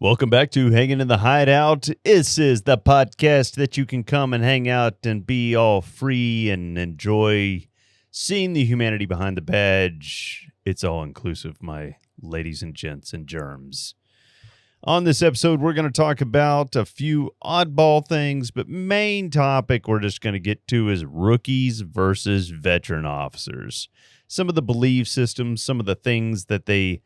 Welcome back to Hanging in the Hideout. This is the podcast that you can come and hang out and be all free and enjoy seeing the humanity behind the badge. It's all inclusive, my ladies and gents and germs. On this episode, we're going to talk about a few oddball things, but main topic we're just going to get to is rookies versus veteran officers. Some of the belief systems, some of the things that they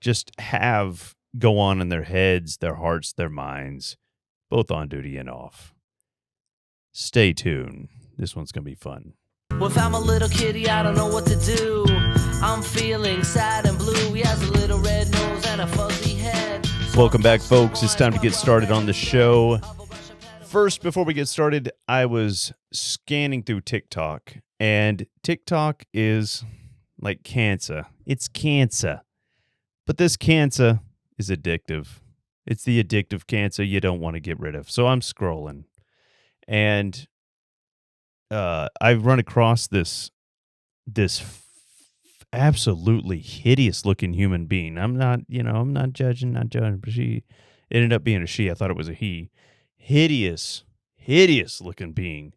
just have go on in their heads, their hearts, their minds, both on duty and off. Stay tuned. This one's going to be fun. Well, if I'm a little kitty, I don't know what to do. I'm feeling sad and blue. He has a little red nose and a fuzzy head. Welcome back, folks. It's time to get started on the show. First, before we get started, I was scanning through TikTok, and TikTok is like cancer. It's cancer. But this cancer is addictive. It's the addictive cancer you don't want to get rid of. So I'm scrolling, and I've run across this absolutely hideous looking human being. I'm not judging, but she ended up being a she. I thought it was a he. Hideous looking being.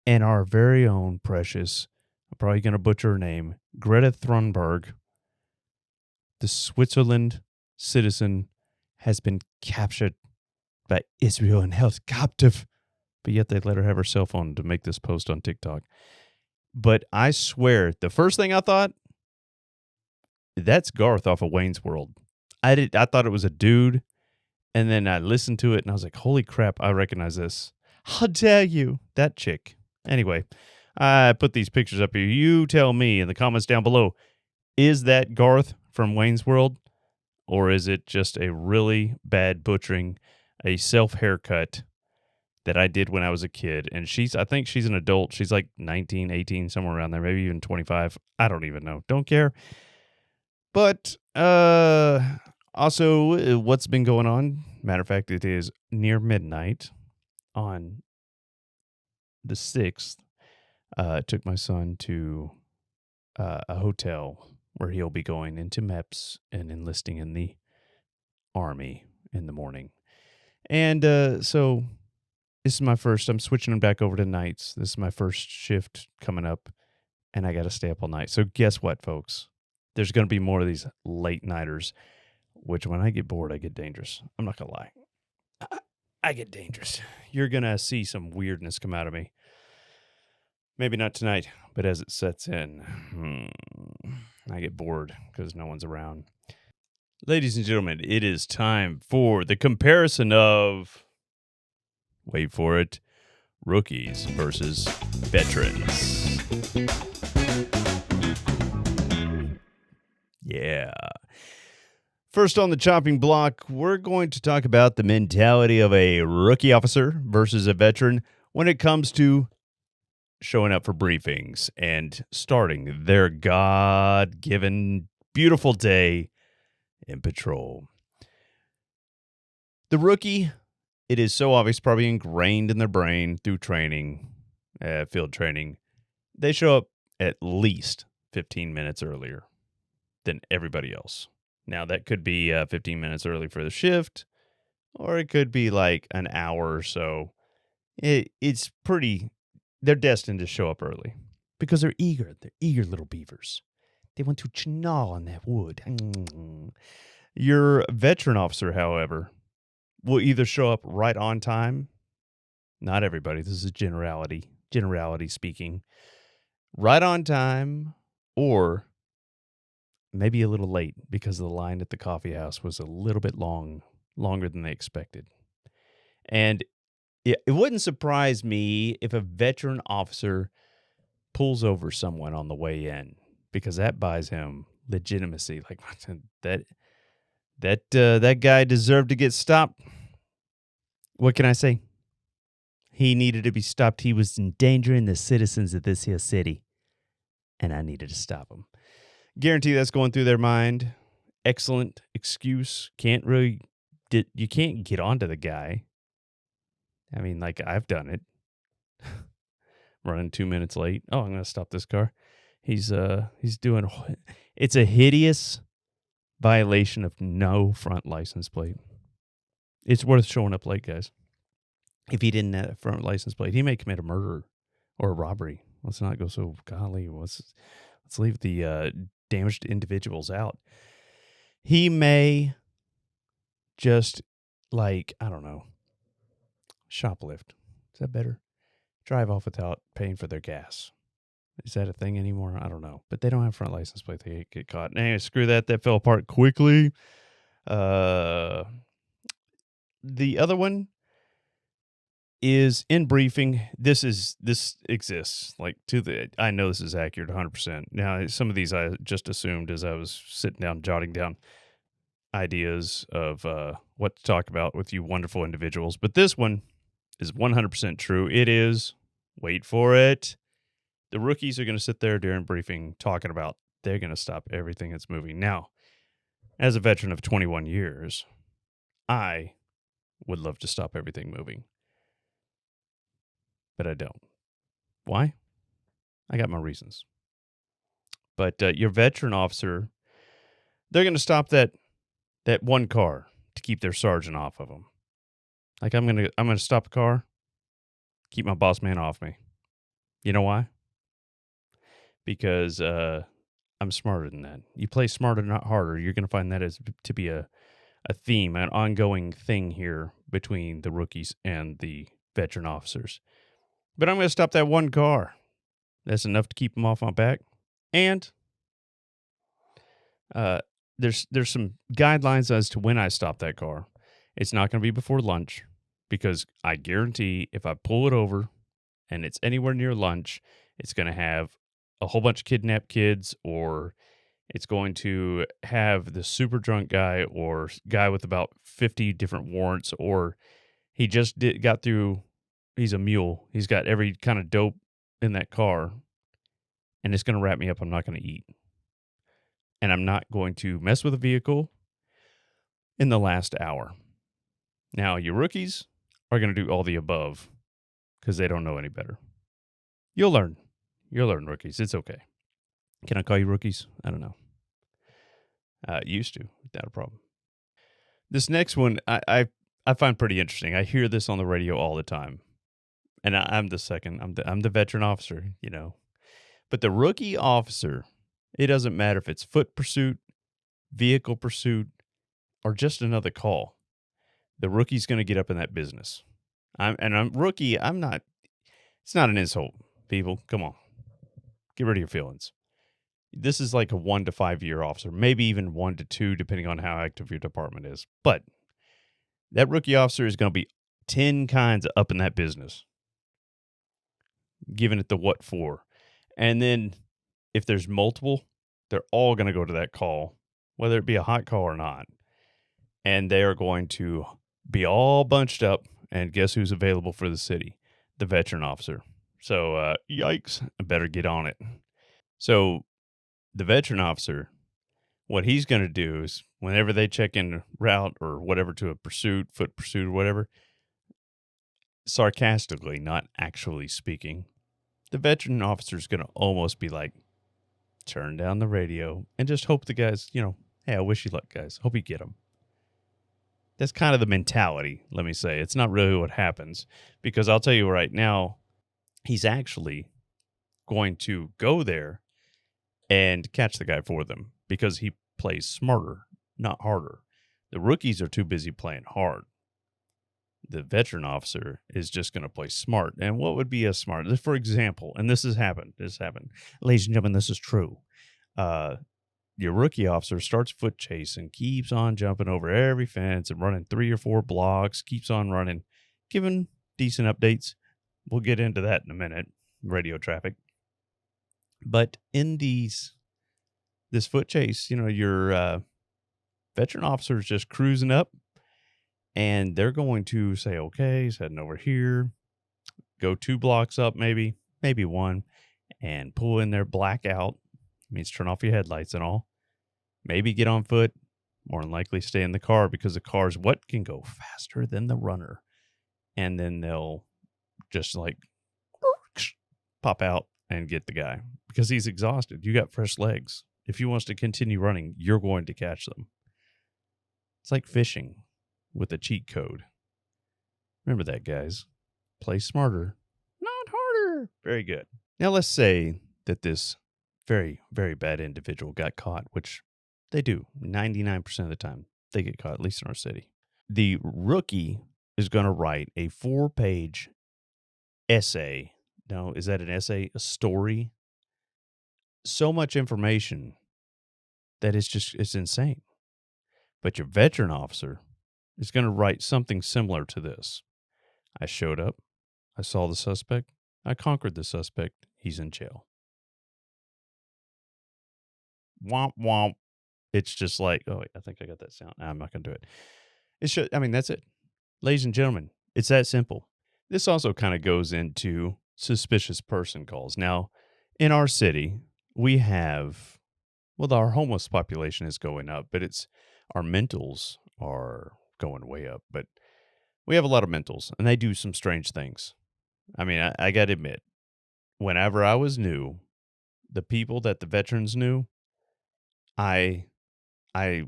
And our very own precious, I'm probably going to butcher her name, Greta Thunberg, the Switzerland citizen, has been captured by Israel and held captive. But yet they let her have her cell phone to make this post on TikTok. But I swear, the first thing I thought, that's Garth off of Wayne's World. I thought it was a dude, and then I listened to it, and I was like, holy crap, I recognize this. How dare you? That chick. Anyway, I put these pictures up here. You tell me in the comments down below, is that Garth from Wayne's World, or is it just a really bad butchering, a self-haircut that I did when I was a kid? And I think she's an adult. She's like 19, 18, somewhere around there, maybe even 25. I don't even know. Don't care. But also, what's been going on? Matter of fact, it is near midnight on the 6th. Took my son to a hotel where he'll be going into MEPS and enlisting in the Army in the morning. And so this is my first, I'm switching him back over to nights. This is my first shift coming up, and I got to stay up all night. So guess what, folks? There's going to be more of these late nighters, which when I get bored, I get dangerous. I'm not going to lie. I get dangerous. You're going to see some weirdness come out of me. Maybe not tonight, but as it sets in, I get bored because no one's around. Ladies and gentlemen, it is time for the comparison of, wait for it, rookies versus veterans. Yeah. First on the chopping block, we're going to talk about the mentality of a rookie officer versus a veteran when it comes to showing up for briefings and starting their God-given beautiful day in patrol. The rookie, it is so obvious, probably ingrained in their brain through training, field training. They show up at least 15 minutes earlier than everybody else. Now, that could be 15 minutes early for the shift, or it could be like an hour or so. It's pretty... They're destined to show up early because they're eager. They're eager little beavers. They want to gnaw on that wood. Your veteran officer, however, will either show up right on time. Not everybody. This is generality speaking. Right on time, or maybe a little late because the line at the coffee house was a little bit longer than they expected. And it wouldn't surprise me if a veteran officer pulls over someone on the way in, because that buys him legitimacy. Like that guy deserved to get stopped. What can I say? He needed to be stopped. He was endangering the citizens of this here city, and I needed to stop him. Guarantee that's going through their mind. Excellent excuse. You can't get onto the guy. I mean, like, I've done it. Running 2 minutes late. Oh, I'm going to stop this car. He's doing, it's a hideous Violation of no front license plate. It's worth showing up late, guys. If he didn't have a front license plate, he may commit a murder or a robbery. Let's not go so golly. Let's leave the damaged individuals out. He may just, like, I don't know, shoplift. Is that better? Drive off without paying for their gas. Is that a thing anymore? I don't know. But they don't have front license plate. They get caught. Anyway, screw that. That fell apart quickly. The other one is in briefing. This exists. Like, I know this is accurate 100%. Now, some of these I just assumed as I was sitting down, jotting down ideas of what to talk about with you wonderful individuals. But this one is 100% true. It is, wait for it, the rookies are going to sit there during briefing talking about they're going to stop everything that's moving. Now, as a veteran of 21 years, I would love to stop everything moving. But I don't. Why? I got my reasons. But your veteran officer, they're going to stop that one car to keep their sergeant off of them. Like, I'm gonna stop a car, keep my boss man off me. You know why? Because I'm smarter than that. You play smarter, not harder. You're gonna find that as to be a theme, an ongoing thing here between the rookies and the veteran officers. But I'm gonna stop that one car. That's enough to keep them off my back. And there's some guidelines as to when I stop that car. It's not going to be before lunch, because I guarantee if I pull it over and it's anywhere near lunch, it's going to have a whole bunch of kidnapped kids, or it's going to have the super drunk guy or guy with about 50 different warrants, or he just got through, he's a mule. He's got every kind of dope in that car, and it's going to wrap me up. I'm not going to eat. And I'm not going to mess with a vehicle in the last hour. Now, your rookies are going to do all the above because they don't know any better. You'll learn. You'll learn, rookies. It's okay. Can I call you rookies? I don't know. Used to. Not a problem. This next one, I find pretty interesting. I hear this on the radio all the time. And I'm the second. I'm the veteran officer, you know. But the rookie officer, it doesn't matter if it's foot pursuit, vehicle pursuit, or just another call. The rookie's going to get up in that business. I'm rookie. I'm not. It's not an insult, people. Come on, get rid of your feelings. This is like a 1 to 5 year officer, maybe even 1 to 2, depending on how active your department is. But that rookie officer is going to be 10 kinds of up in that business, giving it the what for. And then if there's multiple, they're all going to go to that call, whether it be a hot call or not. And they are going to be all bunched up. And guess who's available for the city? The veteran officer. So, yikes, I better get on it. So the veteran officer, what he's going to do is whenever they check in route or whatever to a pursuit, foot pursuit or whatever, sarcastically, not actually speaking, the veteran officer is going to almost be like, turn down the radio and just hope the guys, hey, I wish you luck, guys. Hope you get them. That's kind of the mentality, let me say. It's not really what happens, because I'll tell you right now, he's actually going to go there and catch the guy for them because he plays smarter, not harder. The rookies are too busy playing hard. The veteran officer is just going to play smart. And what would be a smart? For example, and this has happened. Ladies and gentlemen, this is true. Your rookie officer starts foot chase and keeps on jumping over every fence and running 3 or 4 blocks, keeps on running, giving decent updates. We'll get into that in a minute, radio traffic. But in this foot chase, your veteran officer is just cruising up, and they're going to say, okay, he's heading over here, go 2 blocks up, maybe 1, and pull in their blackout. Means turn off your headlights and all. Maybe get on foot. More than likely stay in the car, because the car's what can go faster than the runner. And then they'll just like pop out and get the guy because he's exhausted. You got fresh legs. If he wants to continue running, you're going to catch them. It's like fishing with a cheat code. Remember that, guys. Play smarter, not harder. Very good. Now, let's say that this very, very bad individual got caught, which they do 99% of the time. They get caught, at least in our city. The rookie is going to write a 4-page essay. No, is that an essay? A story? So much information that it's insane. But your veteran officer is going to write something similar to this. I showed up. I saw the suspect. I conquered the suspect. He's in jail. Womp womp. It's just like, oh, wait, I think I got that sound. I'm not going to do it. That's it. Ladies and gentlemen, it's that simple. This also kind of goes into suspicious person calls. Now, in our city, we have, our homeless population is going up, but our mentals are going way up. But we have a lot of mentals, and they do some strange things. I got to admit, whenever I was new, the people that the veterans knew, I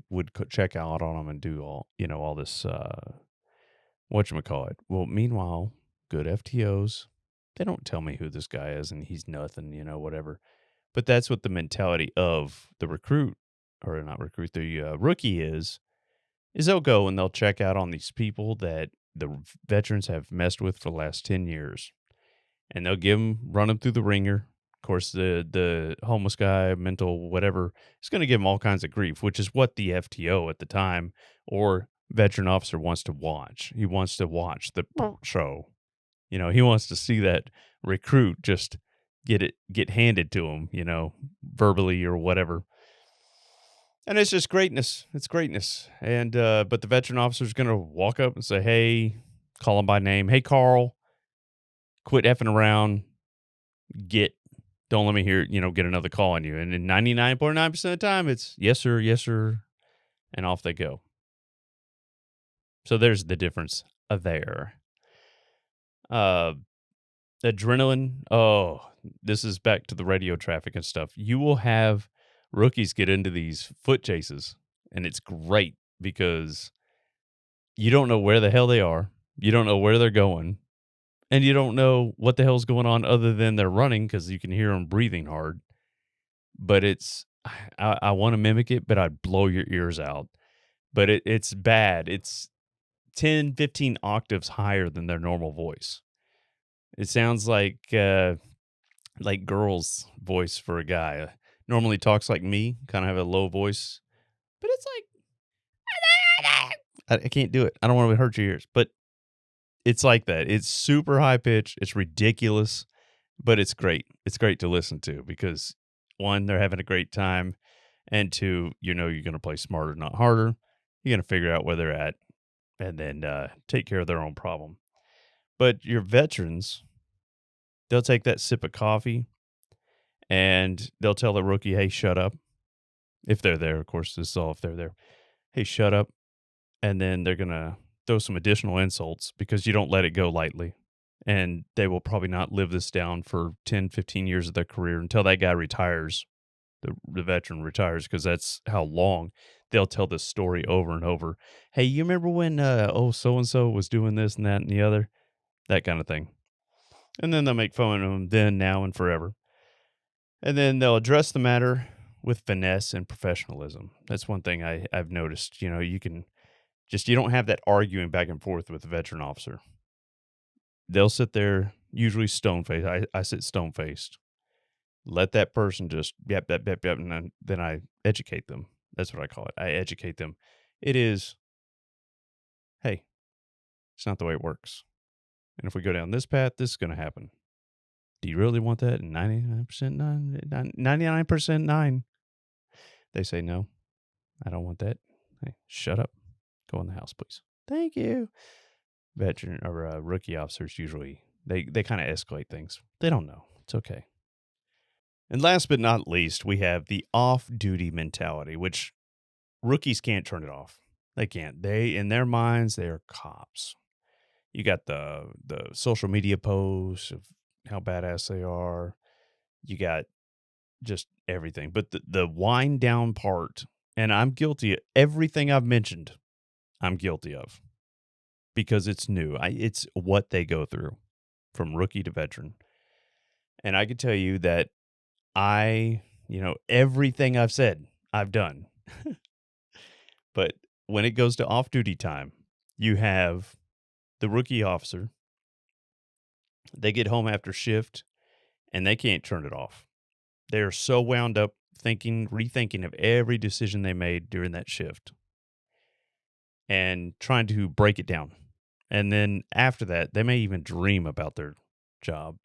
would check out on them and do all this, whatchamacallit. Well, meanwhile, good FTOs, they don't tell me who this guy is and he's nothing, whatever. But that's what the mentality of the recruit, or not recruit, the rookie is they'll go and they'll check out on these people that the veterans have messed with for the last 10 years. And they'll run them through the ringer. Of course, the homeless guy, mental, whatever, is going to give him all kinds of grief, which is what the FTO at the time or veteran officer wants to watch. He wants to watch the show. He wants to see that recruit just get handed to him, verbally or whatever. And it's just greatness. It's greatness. And but the veteran officer is going to walk up and say, hey, call him by name. Hey, Carl, quit effing around. Don't let me get another call on you. And in 99.9% of the time, it's yes, sir. And off they go. So there's the difference there. Adrenaline. Oh, this is back to the radio traffic and stuff. You will have rookies get into these foot chases, and it's great because you don't know where the hell they are. You don't know where they're going. And you don't know what the hell's going on other than they're running because you can hear them breathing hard. But I want to mimic it, but I'd blow your ears out. But it's bad. It's 10, 15 octaves higher than their normal voice. It sounds like girl's voice for a guy. Normally talks like me, kind of have a low voice. But it's like, I can't do it. I don't want to hurt your ears. But it's like that. It's super high pitch. It's ridiculous, but it's great. It's great to listen to because, one, they're having a great time, and two, you're going to play smarter, not harder. You're going to figure out where they're at and then take care of their own problem. But your veterans, they'll take that sip of coffee and they'll tell the rookie, hey, shut up. If they're there, of course, this is all if they're there. Hey, shut up. And then they're going to throw some additional insults because you don't let it go lightly. And they will probably not live this down for 10, 15 years of their career until that guy retires, the veteran retires, because that's how long they'll tell this story over and over. Hey, you remember when, so-and-so was doing this and that and the other? That kind of thing. And then they'll make fun of them then, now, and forever. And then they'll address the matter with finesse and professionalism. That's one thing I've noticed. You can you don't have that arguing back and forth with the veteran officer. They'll sit there, usually stone-faced. I sit stone-faced. Let that person just, yep, and then I educate them. That's what I call it. I educate them. It is, hey, it's not the way it works. And if we go down this path, this is going to happen. Do you really want that? 99% 99% 9. They say, no, I don't want that. Hey, shut up. Go in the house, please. Thank you. Veteran or rookie officers usually, they kind of escalate things. They don't know. It's okay. And last but not least, we have the off-duty mentality, which rookies can't turn it off. They can't. In their minds, they are cops. You got the social media posts of how badass they are. You got just everything. But the wind down part, and I'm guilty of everything I've mentioned, I'm guilty of because it's new. It's what they go through from rookie to veteran. And I can tell you that everything I've said, I've done. But when it goes to off duty time, you have the rookie officer. They get home after shift and they can't turn it off. They're so wound up rethinking of every decision they made during that shift and trying to break it down. And then after that, they may even dream about their job.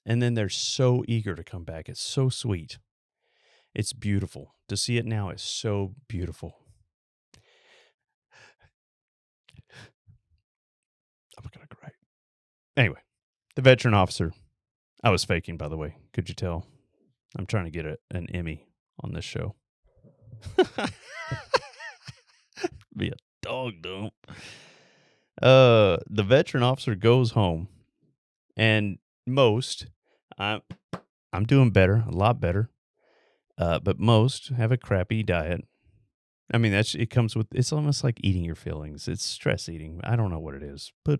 And then they're so eager to come back. It's so sweet. It's beautiful. To see it now is so beautiful. I'm going to cry. Anyway, the veteran officer. I was faking, by the way. Could you tell? I'm trying to get an Emmy on this show. Be a dog dump. The veteran officer goes home, and I'm doing better, a lot better. But most have a crappy diet. I mean, it's almost like eating your feelings. It's stress eating. I don't know what it is, but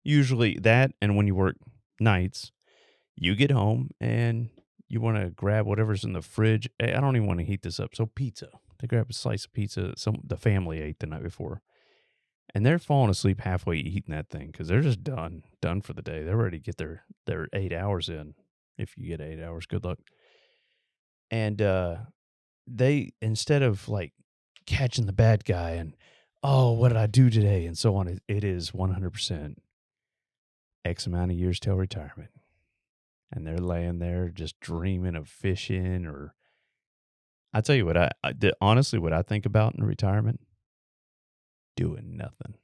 usually that, and when you work nights, you get home and you want to grab whatever's in the fridge. I don't even want to heat this up. So pizza. They grab a slice of pizza the family ate the night before. And they're falling asleep halfway eating that thing because they're just done for the day. They're ready to get their 8 hours in. If you get 8 hours, good luck. And they, instead of like catching the bad guy and, oh, what did I do today? And so on, it is 100% X amount of years till retirement. And they're laying there just dreaming of fishing or... I tell you what, honestly, what I think about in retirement, doing nothing.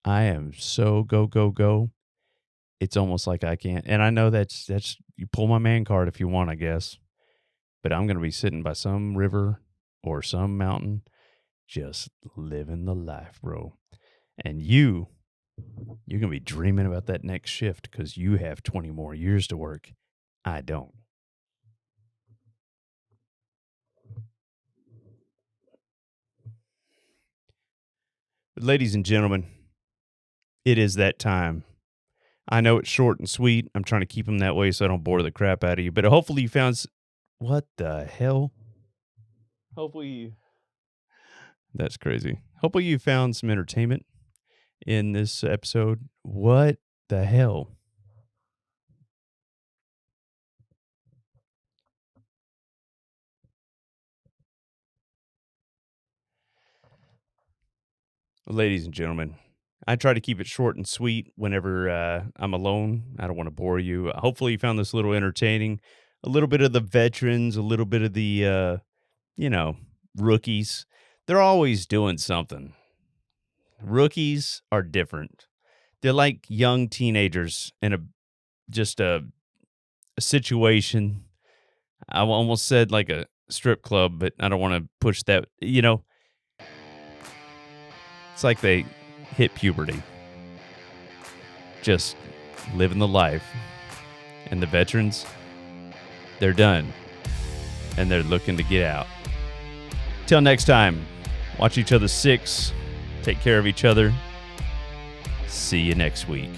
I am so go. It's almost like I can't. And I know that's you pull my man card if you want, I guess. But I'm going to be sitting by some river or some mountain, just living the life, bro. And you're going to be dreaming about that next shift because you have 20 more years to work. I don't. But ladies and gentlemen, it is that time. I know it's short and sweet. I'm trying to keep them that way so I don't bore the crap out of you. But hopefully you found... What the hell? That's crazy. Hopefully you found some entertainment in this episode. What the hell? Ladies and gentlemen, I try to keep it short and sweet whenever I'm alone. I don't want to bore you. Hopefully you found this a little entertaining. A little bit of the veterans, a little bit of the, rookies. They're always doing something. Rookies are different. They're like young teenagers in a situation. I almost said like a strip club, but I don't want to push that. It's like they hit puberty. Just living the life. And the veterans, they're done. And they're looking to get out. Till next time, watch each other 6. Take care of each other. See you next week.